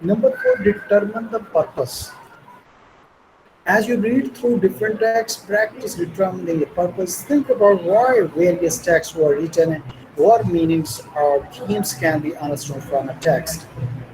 Number four, determine the purpose. As you read through different texts, practice determining the purpose. Think about why various texts were written and what meanings or themes can be understood from a text.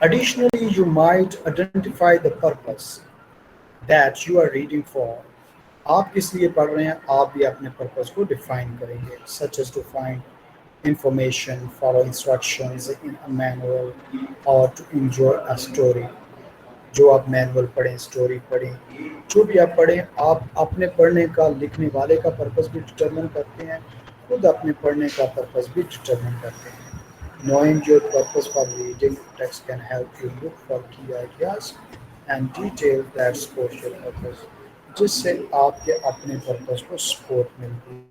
Additionally, you might identify the purpose that you are reading for. آپ کس لیے پڑھ رہے ہیں آپ بھی اپنے purpose کو ڈیفائن کریں گے such as to find information, follow instructions in a manual or to enjoy a story. جو آپ مینول پڑھیں اسٹوری پڑھیں جو بھی آپ پڑھیں آپ اپنے پڑھنے کا لکھنے والے کا پرپز بھی ڈٹرمن کرتے ہیں خود اپنے پڑھنے کا پرپز بھی ڈٹرمن کرتے ہیں. Knowing your purpose for reading text can help you look for key ideas and details that support your purpose. جس سے آپ کے اپنے پرپز کو سپورٹ ملتی ہے.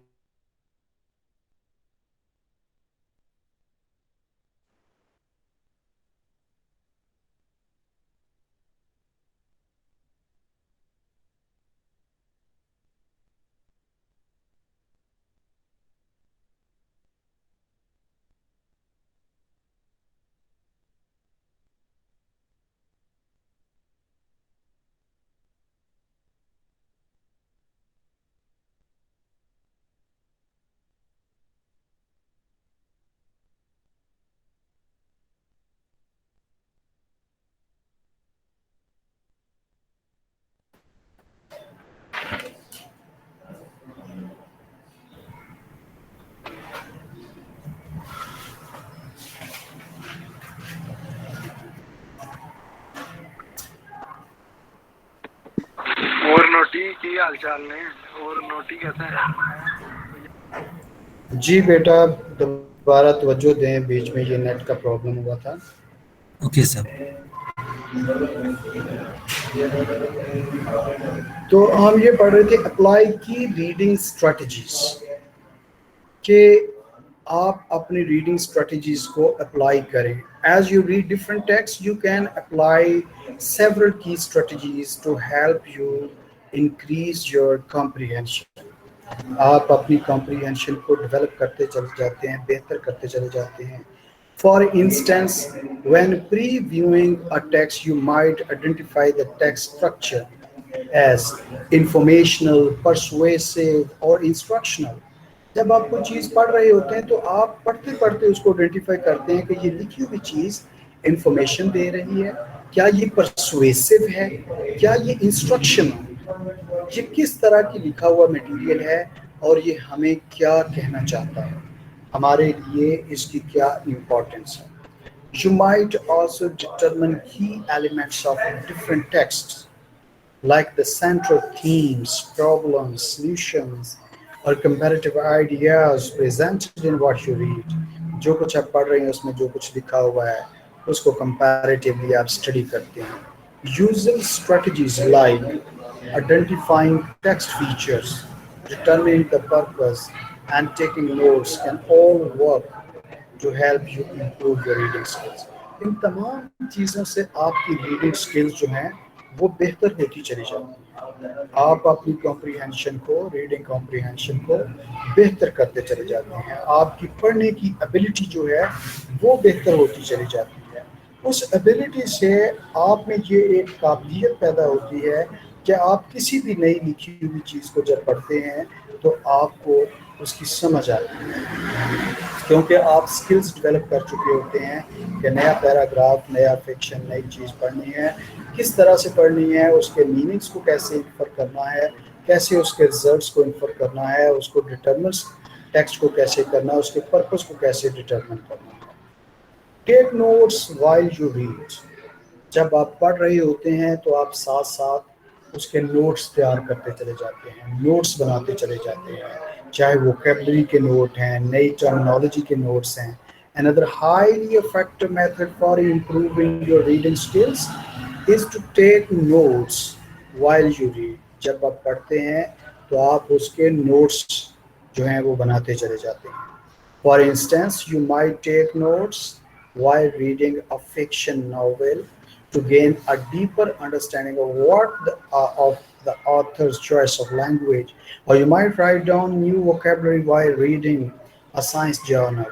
اور نوٹی کی حال چال نے اور نوٹی کیسا ہے؟ جی بیٹا دوبارہ توجہ دیں بیچ میں یہ نیٹ کا پرابلم ہوا تھا. Okay sir. تو ہم یہ پڑھ رہے تھے اپلائی کی ریڈنگ اسٹریٹجیز کہ آپ اپنی ریڈنگ اسٹریٹجیز کو اپلائی کریں. As you read different text you can apply several key strategies to help you increase your comprehension. آپ اپنی کمپریہنشن کو ڈیولپ کرتے چلے جاتے ہیں بہتر کرتے چلے جاتے ہیں. For instance, when previewing a text, you might identify the text structure as informational, persuasive, or instructional. جب آپ کوئی چیز پڑھ رہے ہوتے ہیں تو آپ پڑھتے پڑھتے اس کو آئیڈینٹیفائی کرتے ہیں کہ یہ لکھی ہوئی چیز انفارمیشن دے رہی ہے, کیا یہ پرسویسو ہے, کیا یہ انسٹرکشن, یہ کس طرح کی لکھا ہوا میٹیریل ہے اور یہ ہمیں کیا کہنا چاہتا ہے, ہمارے لیے اس کی کیا امپورٹنس ہے. You might also determine key elements of different texts like the central themes, problems, solutions, or comparative ideas presented in what you read. جو کچھ آپ پڑھ رہے ہیں اس میں جو کچھ لکھا ہوا ہے اس کو comparatively آپ اسٹڈی کرتے ہیں. Using strategies like identifying text features, determining the purpose, and taking notes can all work to help you improve your reading skills. ان تمام چیزوں سے آپ کی ریڈنگ سکلز جو ہیں وہ بہتر ہوتی چلی جاتی ہیں. آپ اپنی کمپریہنشن کو ریڈنگ کمپریہنشن کو بہتر کرتے چلے جاتے ہیں. آپ کی پڑھنے کی ابیلٹی جو ہے وہ بہتر ہوتی چلی جاتی ہے. اس ابیلٹی سے آپ میں یہ ایک قابلیت پیدا ہوتی ہے کہ آپ کسی بھی نئی لکھی ہوئی چیز کو جب پڑھتے ہیں تو آپ کو اس کی سمجھ آتی ہے کیونکہ آپ سکلز ڈیولپ کر چکے ہوتے ہیں کہ نیا پیراگراف, نیا فکشن, نئی چیز پڑھنی ہے, کس طرح سے پڑھنی ہے, اس کے میننگز کو کیسے انفر کرنا ہے, کیسے اس کے ریزلٹس کو انفر کرنا ہے, اس کو ڈٹرمنس ٹیکسٹ کو کیسے کرنا ہے, اس کے پرپس کو کیسے ڈٹرمن کرنا ہے. ٹیک نوٹس وائل یو ریڈ. جب آپ پڑھ رہے ہوتے ہیں تو آپ ساتھ ساتھ اس کے نوٹس تیار کرتے چلے جاتے ہیں, نوٹس بناتے چلے جاتے ہیں, چاہے ووکیبلری کے نوٹ ہیں, نئی ٹرمنالوجی کے نوٹس ہیں. Another highly effective method for improving your reading skills is to take notes while you read. جب آپ پڑھتے ہیں تو آپ اس کے نوٹس جو ہیں وہ بناتے چلے جاتے ہیں. For instance, you might take notes while reading a fiction novel to gain a deeper understanding of of the author's choice of language, or you might write down new vocabulary while reading a science journal.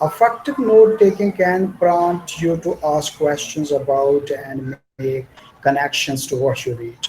Effective note taking can prompt you to ask questions about and make connections to what you read.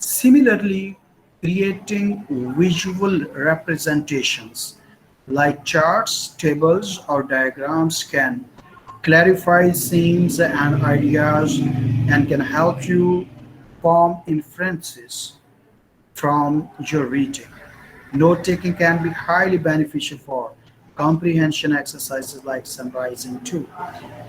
Similarly, creating visual representations like charts, tables, or diagrams can clarify scenes and ideas and can help you form inferences from your reading. Note taking can be highly beneficial for comprehension exercises like summarizing too.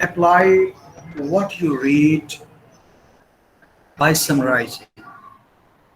apply what you read by summarizing.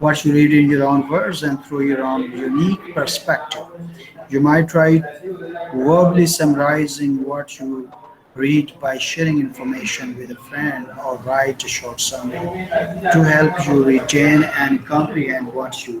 What you read in your own words and through your own unique perspective. You might write verbally summarizing what you read by sharing information with a friend or write a short summary to help you retain and comprehend what you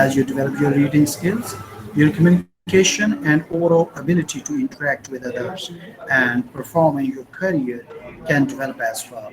As you develop your reading skills, your communication and overall ability to interact with others and perform in your career can develop as well.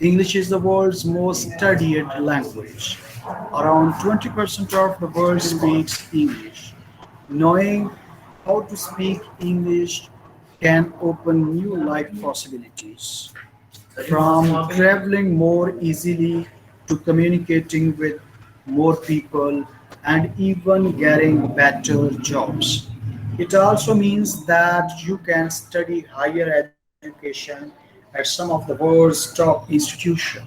English is the world's most studied language. Around 20% of the world speaks English. Knowing how to speak English can open new life possibilities, from traveling more easily to communicating with more people and even getting better jobs. It also means that you can study higher education at some of the world's top institutions.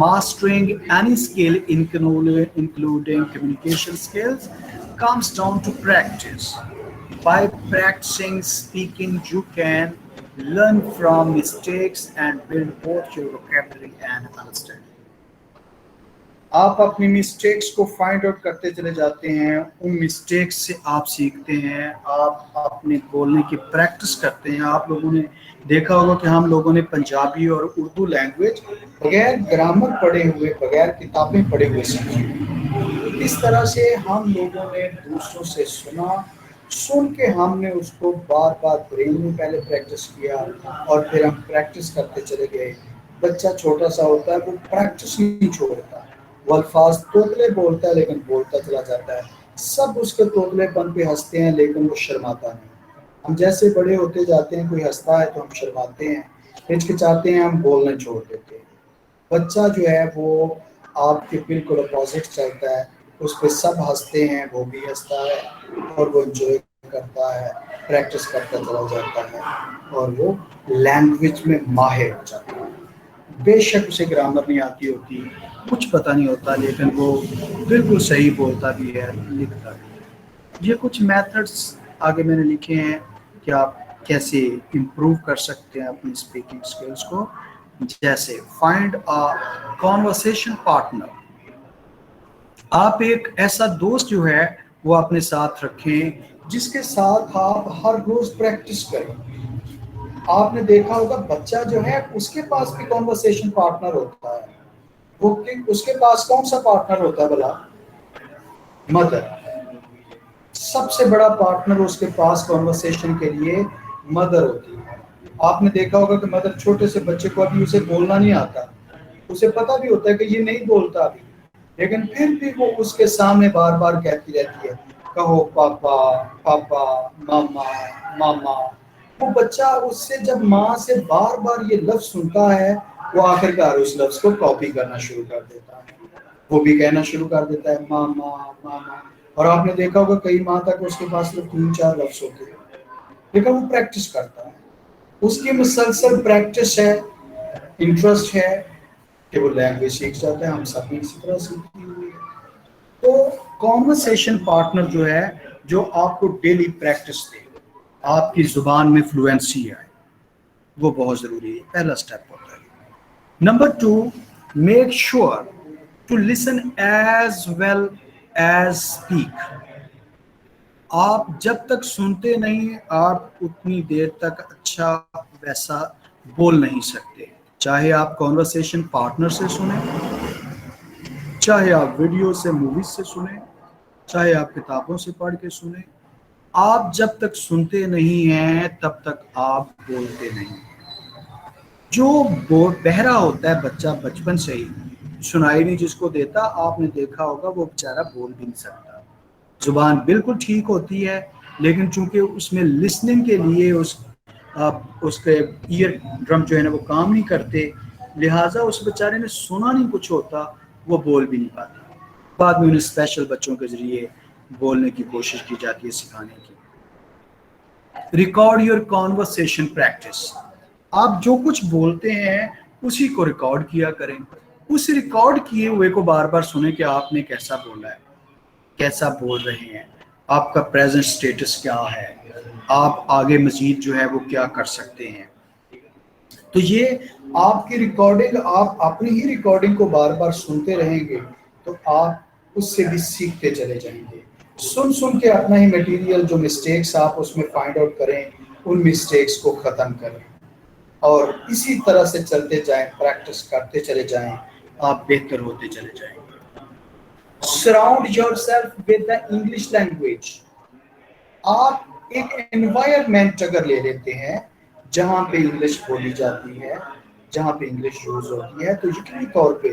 Mastering any skill, including communication skills, comes down to practice. By practicing speaking, you can learn from mistakes and build both your vocabulary and understanding. آپ اپنی mistakes کو find out کرتے چلے جاتے ہیں، ان mistakes سے آپ سیکھتے ہیں، آپ اپنے بولنے کی پریکٹس کرتے ہیں. آپ لوگوں نے دیکھا ہوگا کہ ہم لوگوں نے پنجابی اور اردو لینگویج بغیر گرامر پڑھے ہوئے، بغیر کتابیں پڑھے ہوئے سیکھی. اس طرح سے ہم لوگوں نے دوسروں سے سن کے ہم نے اس کو بار بار برین میں پہلے پریکٹس کیا اور پھر ہم پریکٹس کرتے چلے گئے. بچہ چھوٹا سا ہوتا ہے، وہ پریکٹس نہیں چھوڑتا، وہ الفاظ توتلے بولتا ہے لیکن بولتا چلا جاتا ہے. سب اس کے توتلے پن پہ ہنستے ہیں لیکن وہ شرماتا نہیں. ہم جیسے بڑے ہوتے جاتے ہیں، کوئی ہنستا ہے تو ہم شرماتے ہیں، ہچکچاتے ہیں، ہم بولنا چھوڑ دیتے ہیں. بچہ جو ہے وہ آپ کے بالکل اپوزٹ چلتا ہے، اس پہ سب ہنستے ہیں، وہ بھی ہنستا ہے اور وہ انجوائے کرتا ہے، پریکٹس کرتا چلا جاتا ہے اور وہ لینگویج میں ماہر ہو جاتا ہے. بے شک اسے گرامر نہیں آتی ہوتی، کچھ پتہ نہیں ہوتا، لیکن وہ بالکل صحیح بولتا بھی ہے، لکھتا بھی ہے. یہ کچھ میتھڈس آگے میں نے لکھے ہیں کہ آپ کیسے امپروو کر سکتے ہیں اپنی اسپیکنگ اسکلس کو. جیسے فائنڈ اے کانورسیشن پارٹنر. آپ ایک ایسا دوست جو ہے وہ اپنے ساتھ رکھیں جس کے ساتھ آپ ہر روز پریکٹس کریں. آپ نے دیکھا ہوگا بچہ جو ہے اس کے پاس بھی کانورسیشن پارٹنر ہوتا ہے. وہ اس کے پاس کون سا پارٹنر ہوتا ہے بلا؟ مدر. سب سے بڑا پارٹنر اس کے پاس کانورسیشن کے لیے مدر ہوتی ہے. آپ نے دیکھا ہوگا کہ مدر چھوٹے سے بچے کو ابھی اسے بولنا نہیں آتا، اسے پتا بھی ہوتا ہے کہ یہ نہیں بولتا ابھی، لیکن پھر بھی وہ اس کے سامنے بار بار کہتی رہتی ہے کہو پاپا پاپا، ماما ماما. وہ بچہ اس سے جب ماں سے بار بار یہ لفظ سنتا ہے، وہ آخرکار اس لفظ کو کاپی کرنا شروع کر دیتا ہے، وہ بھی کہنا شروع کر دیتا ہے ماما ماما. اور آپ نے دیکھا ہوگا کئی ماہ تک اس کے پاس صرف 3-4 لفظ ہوتے ہیں، لیکن وہ پریکٹس کرتا ہے. اس کی مسلسل پریکٹس ہے، انٹرسٹ ہے کہ وہ لینگویج سیکھ جاتا ہے. ہم سب نے اسی طرح سیکھی ہوئی ہے. تو کانورسیشن پارٹنر جو ہے، جو آپ کو ڈیلی پریکٹس دے، آپ کی زبان میں فلوئنسی آئے، وہ بہت ضروری ہے. پہلا سٹیپ ہوتا ہے. Number 2، make sure to listen as well as speak. آپ جب تک سنتے نہیں، آپ اتنی دیر تک اچھا ویسا بول نہیں سکتے. چاہے آپ کانورسیشن پارٹنر سے سنیں، چاہے آپ ویڈیو سے، موویز سے سنیں، چاہے آپ کتابوں سے پڑھ کے سنیں، آپ جب تک سنتے نہیں ہیں تب تک آپ بولتے نہیں. جو بہرا ہوتا ہے بچہ بچپن سے ہی، سنائی نہیں جس کو دیتا، آپ نے دیکھا ہوگا وہ بیچارہ بول بھی نہیں سکتا. زبان بالکل ٹھیک ہوتی ہے لیکن چونکہ اس میں لسننگ کے لیے اس کے ایئر ڈرم جو ہے نا وہ کام نہیں کرتے، لہٰذا اس بیچارے نے سنا نہیں کچھ ہوتا، وہ بول بھی نہیں پاتا. بعد میں انہیں اسپیشل بچوں کے ذریعے بولنے کی کوشش کی جاتی ہے، سکھانے کی. Record your conversation practice. آپ جو کچھ بولتے ہیں اسی کو ریکارڈ کیا کریں. اس ریکارڈ کیے ہوئے کو بار بار سنیں کہ آپ نے کیسا بولا ہے، کیسا بول رہے ہیں، آپ کا پریزنٹ سٹیٹس کیا ہے، آپ آگے مزید جو ہے وہ کیا کر سکتے ہیں. تو یہ آپ کی ریکارڈنگ، آپ اپنی ہی ریکارڈنگ کو بار بار سنتے رہیں گے تو آپ اس سے بھی سیکھتے چلے جائیں گے. سن کے اپنا ہی میٹیریل، جو مسٹیکس آپ اس میں فائنڈ آؤٹ کریں، ان مسٹیکس کو ختم کریں اور اسی طرح سے چلتے جائیں، پریکٹس کرتے چلے جائیں، آپ بہتر ہوتے چلے جائیں گے. Surround yourself with the English language. آپ ایک انوائرمنٹ اگر لے لیتے ہیں جہاں پہ انگلش بولی جاتی ہے، جہاں پہ انگلش یوز ہوتی ہے، تو یقینی طور پہ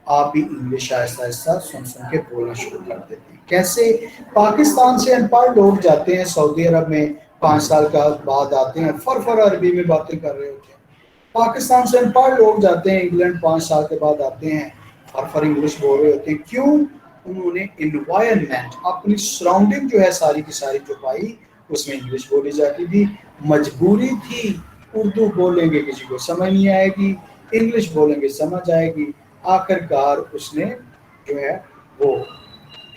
آپ بھی انگلش آہستہ آہستہ سن کے بولنا شروع کر دیتے ہیں. کیسے؟ پاکستان سے ان پڑھ لوگ جاتے ہیں سعودی عرب میں، 5 سال کا بعد آتے ہیں، فر عربی میں باتیں کر رہے ہوتے ہیں. پاکستان سے ان پڑھ لوگ جاتے ہیں انگلینڈ، 5 سال کے بعد آتے ہیں، فر انگلش بول رہے ہوتے ہیں. کیوں؟ انہوں نے انوائرمنٹ، اپنی سراؤنڈنگ جو ہے ساری کی ساری جو پائی، اس میں انگلش بولی جاتی تھی. مجبوری تھی، اردو بولیں گے کسی کو سمجھ نہیں آئے گی، انگلش بولیں گے سمجھ آئے گی. آخر کار اس نے جو ہے وہ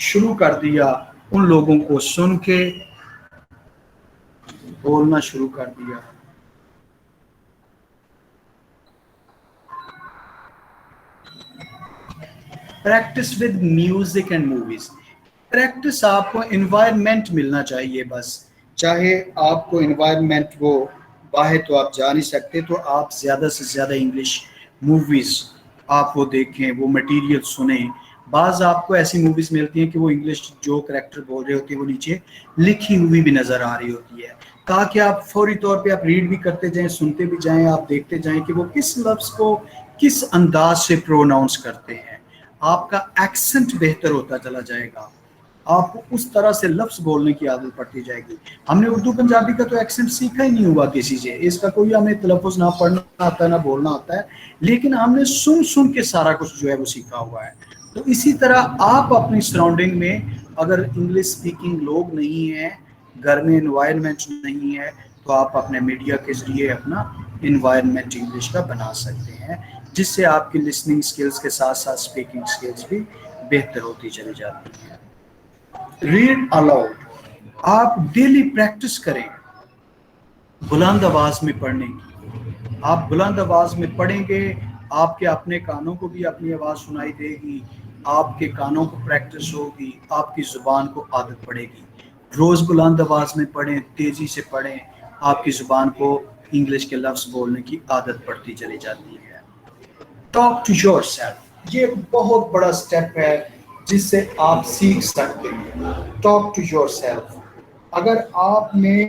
شروع کر دیا ان لوگوں کو سن کے بولنا شروع کر دیا. Practice with music and movies. Practice آپ کو انوائرمنٹ ملنا چاہیے بس. چاہے آپ کو انوائرمنٹ وہ باہر تو آپ جا نہیں سکتے تو آپ زیادہ سے زیادہ انگلش موویز آپ وہ دیکھیں, وہ مٹیریل سنیں. بعض آپ کو ایسی موویز ملتی ہیں کہ وہ انگلش جو کریکٹر بول رہے ہوتے ہیں وہ نیچے لکھی ہوئی بھی نظر آ رہی ہوتی ہے, تاکہ آپ فوری طور پہ آپ ریڈ بھی کرتے جائیں, سنتے بھی جائیں, آپ دیکھتے جائیں کہ وہ کس لفظ کو کس انداز سے پروناؤنس کرتے ہیں. آپ کا ایکسنٹ بہتر ہوتا چلا جائے گا, آپ کو اس طرح سے لفظ بولنے کی عادت پڑتی جائے گی. ہم نے اردو پنجابی کا تو ایکسنٹ سیکھا ہی نہیں ہوا کسی سے, اس کا کوئی ہمیں تلفظ نہ پڑھنا آتا ہے نہ بولنا آتا ہے, لیکن ہم نے سن سن کے سارا کچھ جو ہے وہ سیکھا ہوا ہے. تو اسی طرح آپ اپنی سراؤنڈنگ میں اگر انگلش اسپیکنگ لوگ نہیں ہیں, گھر میں انوائرمنٹ نہیں ہے, تو آپ اپنے میڈیا کے ذریعے اپنا انوائرمنٹ انگلش کا بنا سکتے ہیں, جس سے آپ کی لسننگ سکلز کے ساتھ ساتھ اسپیکنگ سکلز بھی بہتر ہوتی چلی جاتی ہیں. Read aloud. آپ ڈیلی پریکٹس کریں بلند آواز میں پڑھنے کی. آپ بلند آواز میں پڑھیں گے, آپ کے اپنے کانوں کو بھی اپنی آواز سنائی دے گی, آپ کے کانوں کو پریکٹس ہوگی, آپ کی زبان کو عادت پڑے گی. روز بلند آواز میں پڑھیں, تیزی سے پڑھیں, آپ کی زبان کو انگلش کے لفظ بولنے کی عادت پڑتی چلی جاتی ہے. Talk to yourself. یہ بہت بڑا سٹیپ ہے جس سے آپ سیکھ سکتے ہیں. Talk to yourself. اگر آپ نے,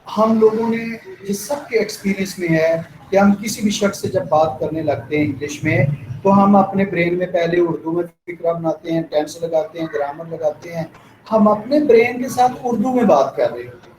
ہم لوگوں نے یہ سب کے ایکسپیرینس میں ہے کہ ہم کسی بھی شخص سے جب بات کرنے لگتے ہیں انگلش میں, تو ہم اپنے برین میں پہلے اردو میں فکرہ بناتے ہیں, ٹینس لگاتے ہیں, گرامر لگاتے ہیں, ہم اپنے برین کے ساتھ اردو میں بات کر رہے ہوتے ہیں.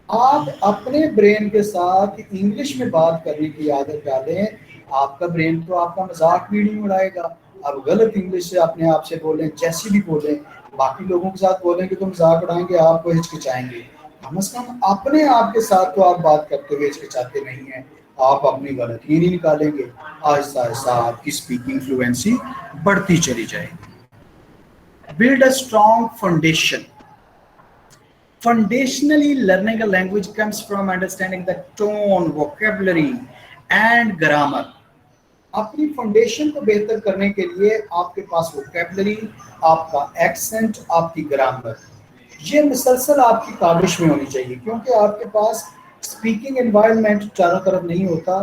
آپ اپنے برین کے ساتھ انگلش میں بات کرنے کی عادت ڈالیں, آپ کا برین تو آپ کا مذاق بھی نہیں اڑائے گا. آپ غلط انگلش سے اپنے آپ سے بولیں, جیسی بھی بولیں, باقی لوگوں کے ساتھ بولیں کہ تم مذاق اڑائیں گے, آپ کو ہچکچائیں گے. کم از کم اپنے آپ کے ساتھ تو آپ بات کرتے ہوئے ہچکچاتے نہیں ہیں, آپ اپنی غلطی نہیں نکالیں گے. آہستہ آہستہ آپ کی اسپیکنگ فلوئنسی بڑھتی چلی جائے گی. Build a strong foundation. Foundationally, learning a language comes from understanding the tone, vocabulary, and grammar. اپنی فاؤنڈیشن کو بہتر کرنے کے لیے آپ کے پاس ووکیبلری, آپ کا ایکسنٹ, آپ کی گرامر, یہ مسلسل آپ کی کاوش میں ہونی چاہیے, کیونکہ آپ کے پاس اسپیکنگ انوائرمنٹ چاروں طرف نہیں ہوتا.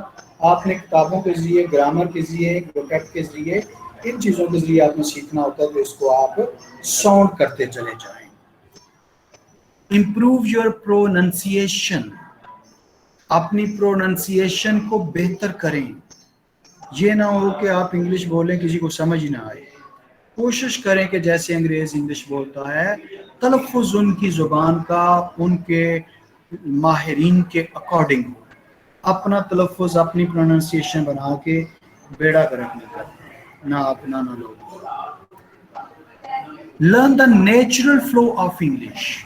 آپ نے کتابوں کے ذریعے, گرامر کے ذریعے, ووکیب کے ذریعے, ان چیزوں کے ذریعے آپ نے سیکھنا ہوتا ہے, تو اس کو آپ ساؤنڈ کرتے چلے جائیں. Improve your pronunciation. اپنی پروننسیشن کو بہتر کریں. یہ نہ ہو کہ آپ انگلش بولیں کسی کو سمجھ نہ آئے. کوشش کریں کہ جیسے انگریز انگلش بولتا ہے, تلفظ ان کی زبان کا ان کے ماہرین کے اکارڈنگ ہو. اپنا تلفظ, اپنی پروننسیشن بنا کے بیڑا گرک نہیں کرتے, نہ اپنا نہ لوگ. Learn the natural flow of English.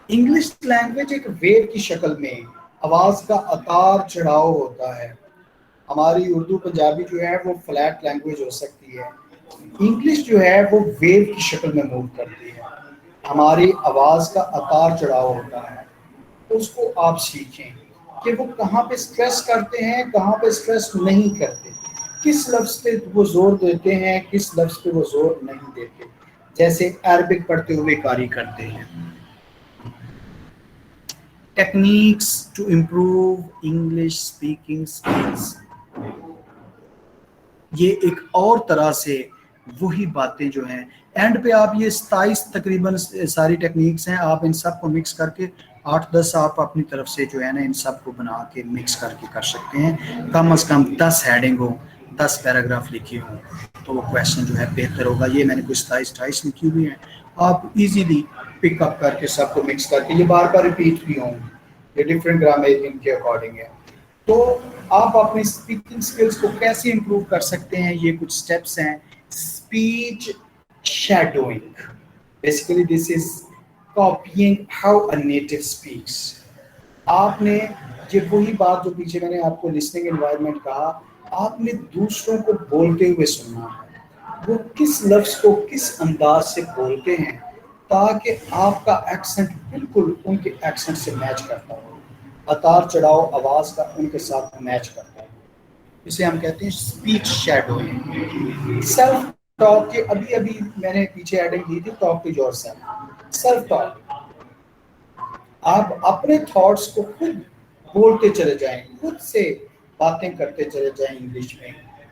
English language ایک ویو کی شکل میں آواز کا اتار چڑھاؤ ہوتا ہے. ہماری اردو پنجابی جو ہے وہ فلیٹ لینگویج ہو سکتی ہے, انگلش جو ہے وہ ویو کی شکل میں موو کرتی ہے. ہماری آواز کا اتار چڑھاؤ ہوتا ہے, اس کو آپ سیکھیں کہ وہ کہاں پہ سٹریس کرتے ہیں, کہاں پہ سٹریس نہیں کرتے, کس لفظ پہ وہ زور دیتے ہیں, کس لفظ پہ وہ زور نہیں دیتے, جیسے عربک پڑھتے ہوئے قاری کرتے ہیں. Techniques to improve English speaking skills. یہ ایک اور طرح سے وہی باتیں جو ہیں اینڈ پہ آپ یہ 27 تقریباً ساری ٹیکنیکس ہیں, آپ ان سب کو مکس کر کے 8-10 آپ اپنی طرف سے جو ہے نا ان سب کو بنا کے مکس کر کے کر سکتے ہیں. کم از کم 10 ہیڈنگ ہو, 10 پیراگراف لکھے ہوں, تو وہ کویشچن جو ہے بہتر ہوگا. یہ میں نے کوئی 27-28 لکھی ہوئی ہیں, آپ ایزیلی پک اپ کر کے سب کو مکس کر کے, یہ بار بار ریپیٹ بھی ہوں, یہ ڈفرینٹ گرامیرین کے اکارڈنگ ہے. تو آپ اپنی اسپیکنگ اسکلس کو کیسے امپروو کر سکتے ہیں, یہ کچھ اسٹیپس ہیں. Speech shadowing. Basically this is copying how a native speaks. آپ نے یہ وہی بات جو پیچھے میں نے آپ کو لسننگ انوائرمنٹ کہا, آپ نے دوسروں کو بولتے ہوئے سننا ہے, وہ کس لفظ کو کس انداز سے بولتے ہیں, تاکہ آپ کا ایکسنٹ بالکل ان کے ایکسنٹ سے میچ کرتا ہو، اتار چڑھاؤ آواز کا ان کے ساتھ میچ کرتا ہو. اسے ہم کہتے ہیں اسپیچ شیڈوئنگ. سیلف ٹاک کے ابھی میں نے پیچھے ایڈنگ کی تھی، talk to yourself. Self talk, آپ اپنے تھاٹس کو خود بولتے چلے جائیں، خود سے باتیں کرتے چلے جائیں انگلش میں.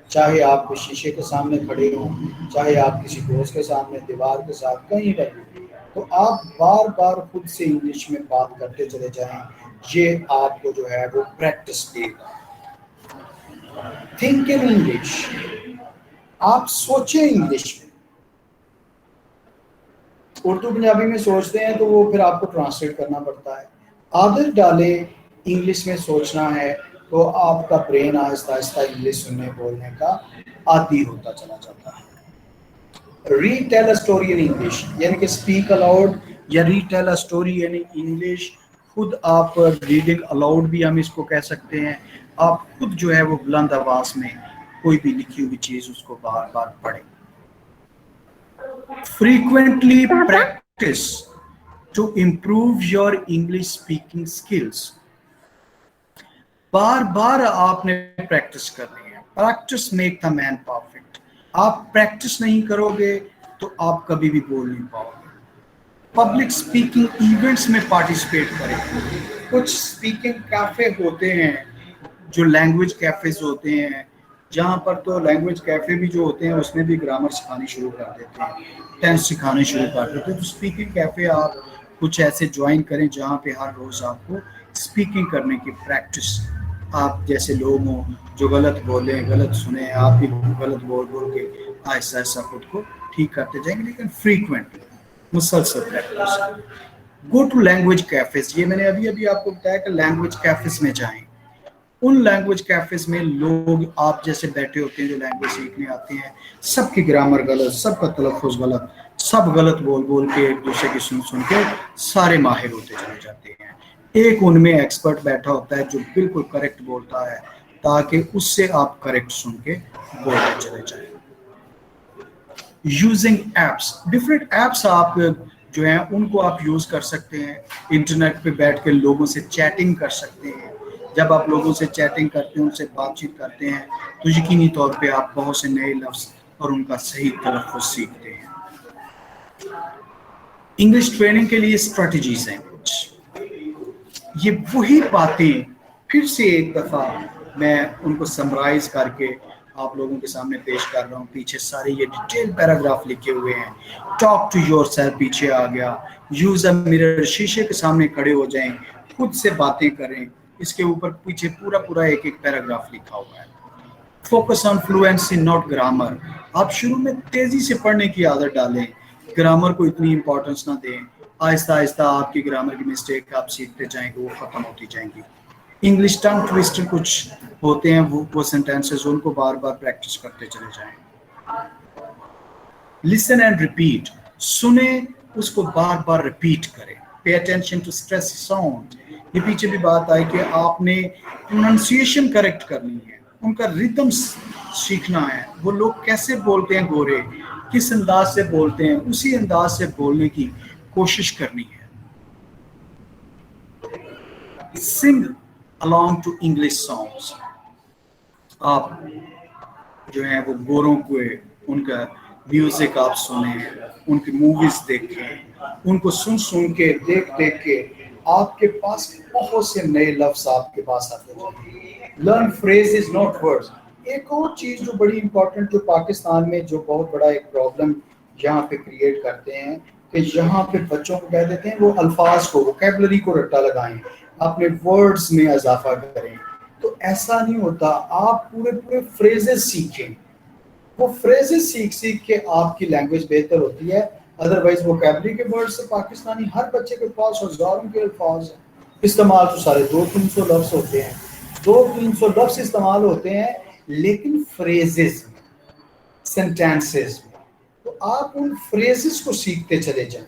چاہے آپ کو شیشے کے سامنے کھڑے ہوں، چاہے آپ کسی دوست کے سامنے، دیوار کے ساتھ، کہیں پر بھی، تو آپ بار بار خود سے انگلش میں بات کرتے چلے جائیں. یہ آپ کو جو ہے وہ پریکٹس دے گا. تھنک ان انگلش، آپ سوچیں انگلش میں. اردو پنجابی میں سوچتے ہیں تو وہ پھر آپ کو ٹرانسلیٹ کرنا پڑتا ہے. عادت ڈالیں انگلش میں سوچنا ہے تو آپ کا برین آہستہ آہستہ انگلش سننے بولنے کا عادی ہوتا چلا جاتا ہے. Retell a story in English, یعنی کہ اسپیک الاؤڈ یا ری ٹیل اے اسٹوری یعنی انگلش. خود آپ ریڈنگ الاؤڈ بھی ہم اس کو کہہ سکتے ہیں. آپ خود جو ہے وہ بلند آواز میں کوئی بھی لکھی ہوئی چیز اس کو بار بار پڑھیں. Frequently practice to improve your English speaking skills. بار بار آپ نے پریکٹس کرنی ہے. Practice make the man perfect. آپ پریکٹس نہیں کرو گے تو آپ کبھی بھی بول نہیں پاؤ گے. پبلک اسپیکنگ ایونٹس میں پارٹیسپیٹ کریں. کچھ اسپیکنگ کیفے ہوتے ہیں جو لینگویج کیفیز ہوتے ہیں، جہاں پر تو لینگویج کیفے بھی جو ہوتے ہیں اس میں بھی گرامر سکھانی شروع کر دیتے ہیں، ٹینس سکھانے شروع کر دیتے ہیں. تو اسپیکنگ کیفے آپ کچھ ایسے جوائن کریں جہاں پہ ہر روز آپ کو اسپیکنگ کرنے کی پریکٹس. آپ جیسے لوگ ہوں جو غلط بولیں، غلط سنیں، آپ بھی غلط بول کے آہستہ آہستہ خود کو ٹھیک کرتے جائیں گے، لیکن فریکوینٹلی، مسلسل practice. Go to language cafes. یہ میں نے ابھی آپ کو بتایا کہ لینگویج کیفیز میں جائیں. ان لینگویج کیفیز میں لوگ آپ جیسے بیٹھے ہوتے ہیں جو لینگویج سیکھنے آتے ہیں، سب کی گرامر غلط، سب کا تلفظ غلط، سب غلط بول کے ایک دوسرے کی سن کے سارے ماہر ہوتے چلے جاتے ہیں. ایک ان میں ایکسپرٹ بیٹھا ہوتا ہے جو بالکل کریکٹ بولتا ہے تاکہ اس سے آپ کریکٹ سن کے بولتے چلے جائیں. Using apps. ڈفرینٹ ایپس آپ جو ہیں ان کو آپ یوز کر سکتے ہیں. انٹرنیٹ پہ بیٹھ کے لوگوں سے چیٹنگ کر سکتے ہیں. جب آپ لوگوں سے چیٹنگ کرتے ہیں، ان سے بات چیت کرتے ہیں، تو یقینی طور پہ آپ بہت سے نئے لفظ اور ان کا صحیح تلفظ سیکھتے ہیں. انگلش ٹریننگ کے لیے اسٹریٹجیز ہیں کچھ. یہ وہی باتیں پھر سے ایک دفعہ میں ان کو سمرائز کر کے آپ لوگوں کے سامنے پیش کر رہا ہوں. پیچھے سارے یہ ڈیٹیل پیراگراف لکھے ہوئے ہیں. ٹاک ٹو یور سیلف پیچھے آ گیا. یوز اے مرر، شیشے کے سامنے کھڑے ہو جائیں، خود سے باتیں کریں. اس کے اوپر پیچھے پورا ایک پیراگراف لکھا ہوا ہے. Focus on fluency not grammar. آپ شروع میں تیزی سے پڑھنے کی عادت ڈالیں، گرامر کو اتنی امپورٹنس نہ دیں. آہستہ آہستہ آپ کی گرامر کی مسٹیک آپ سیکھتے جائیں گے، وہ ختم ہوتی جائیں گی. انگلش ٹنگ ٹویسٹر کچھ ہوتے ہیں، وہ سینٹینسز ان کو بار بار پریکٹس کرتے چلے جائیں. Listen and repeat. سنیں، اس کو بار بار ریپیٹ کریں. Pay attention to stress sound. یہ پیچھے بھی بات آئی کہ آپ نے پروننسیشن کریکٹ کرنی ہے، ان کا ریتم سیکھنا ہے. وہ لوگ کیسے بولتے ہیں، گورے کس انداز سے بولتے ہیں، اسی انداز سے بولنے کی کوشش کرنی ہے. سنگ along to English songs. آپ جو ہیں وہ گوروں کو ان کا میوزک آپ سنیں، ان کی موویز دیکھیں، ان کو سن کے دیکھ کے آپ کے پاس بہت سے نئے لفظ آپ کے پاس آتے ہیں. Learn phrases not words. ایک اور چیز جو بڑی امپورٹنٹ، جو پاکستان میں جو بہت بڑا ایک پرابلم یہاں پہ کریٹ کرتے ہیں کہ یہاں پہ بچوں کو کہہ دیتے ہیں وہ الفاظ کو، ووکیبلری کو رٹا لگائیں، اپنے ورڈز میں اضافہ کریں. تو ایسا نہیں ہوتا. آپ پورے فریزز سیکھیں. وہ فریزز سیکھ کے آپ کی لینگویج بہتر ہوتی ہے. ادروائز ووکیبلری کے ورڈ سے پاکستانی ہر بچے کے پاس ہزاروں کے الفاظ ہیں. استعمال تو سارے 200-300 لفظ ہوتے ہیں، 200-300 لفظ استعمال ہوتے ہیں، لیکن فریزز میں، سینٹینسز میں. تو آپ ان فریزز کو سیکھتے چلے جائیں.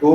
2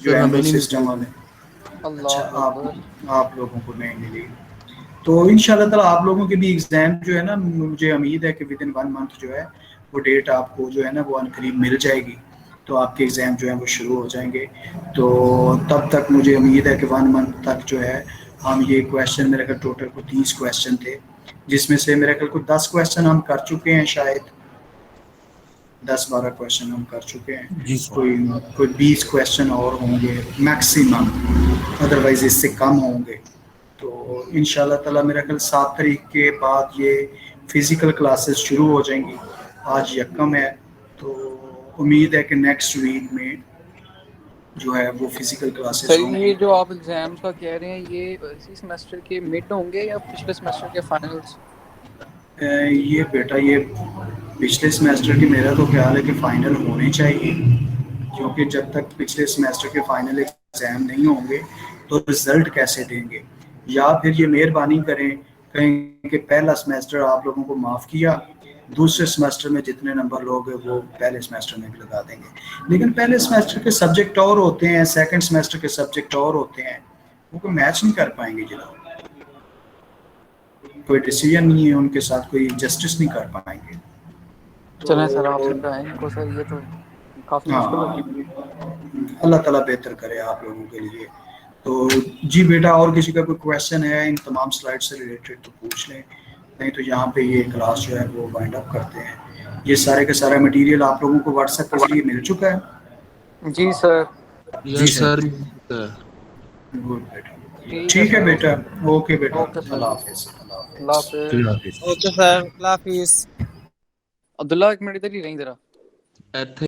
جو سر ہمیں اینول نہیں سسٹم والے. اچھا اللہ اکبر. آپ لوگوں کو نہیں ملی. تو انشاءاللہ تعالیٰ آپ لوگوں کے بھی ایگزام جو ہے نا, مجھے امید ہے کہ ود ان 1 month جو ہے وہ ڈیٹ آپ کو جو ہے نا وہ عنقریب مل جائے گی, تو آپ کے ایگزام جو ہیں وہ شروع ہو جائیں گے. تو تب تک مجھے امید ہے کہ 1 month تک جو ہے ہم یہ کویشچن, میرے خیال ٹوٹل کو 30 کویشچن تھے, جس میں سے میرے خیال کو 10 کویشچن ہم کر چکے ہیں, شاید 10-12 کویشچن ہم کر چکے ہیں. جی سر. کوئی 20 کویشچن اور ہوں گے میکسیمم, ادروائز اس سے کم ہوں گے. تو انشاءاللہ تعالیٰ میرا خیال 7 تاریخ کے بعد یہ فزیکل کلاسز شروع ہو جائیں گی. آج یکم ہے, تو امید ہے کہ نیکسٹ ویک میں جو ہے وہ فزیکل کلاسز سر ہوں یہ گی. جو آپ ایگزامس کا کہہ رہے ہیں یہ اسی سیمسٹر کے مڈ ہوں گے یا پچھلے سیمسٹر کے فائنلز؟ یہ بیٹا یہ پچھلے سیمیسٹر کی میرا تو خیال ہے کہ فائنل ہونے چاہیے, کیونکہ جب تک پچھلے سیمیسٹر کے فائنل ایگزام نہیں ہوں گے تو رزلٹ کیسے دیں گے. یا پھر یہ مہربانی کریں کہیں کہ پہلا سیمیسٹر آپ لوگوں کو معاف کیا, دوسرے سیمیسٹر میں جتنے نمبر لوگ ہیں وہ پہلے سیمیسٹر میں بھی لگا دیں گے. لیکن پہلے سیمیسٹر کے سبجیکٹ اور ہوتے ہیں, سیکنڈ سیمیسٹر کے سبجیکٹ اور ہوتے ہیں, وہ کوئی میچ نہیں کر پائیں گے جناب. کوئی ڈیسیجن نہیں ہے ان کے ساتھ, کوئی جسٹس نہیں کر پائیں گے. چلیں سر تو آپ سمجھائیں ان کو سر, یہ تو کافی ہاں, مشکل ہوگی. اللہ تعالیٰ بہتر کرے آپ لوگوں کے لیے. تو جی بیٹا, اور کسی کا کوئی کویشچن ہے ان تمام سلائڈ سے ریلیٹڈ تو پوچھ لیں, نہیں تو یہاں پہ یہ کلاس جو ہے وہ وائنڈ اپ کرتے ہیں. یہ سارے کا سارا مٹیریل آپ لوگوں کو واٹس ایپ کے ذریعے مل چکا ہے. جی سر. جی یس سر. سر. گڈ بیٹا, ٹھیک ہے سر. بیٹا, اوکے بیٹا, اوکے سر. اللہ حافظ. اللہ اللہ حافظ. حافظ. اللہ حافظ. اوکے سر, اللہ حافظ. عبداللہ ایک منٹ ادھر ہی رہیں ذرا. ایتھے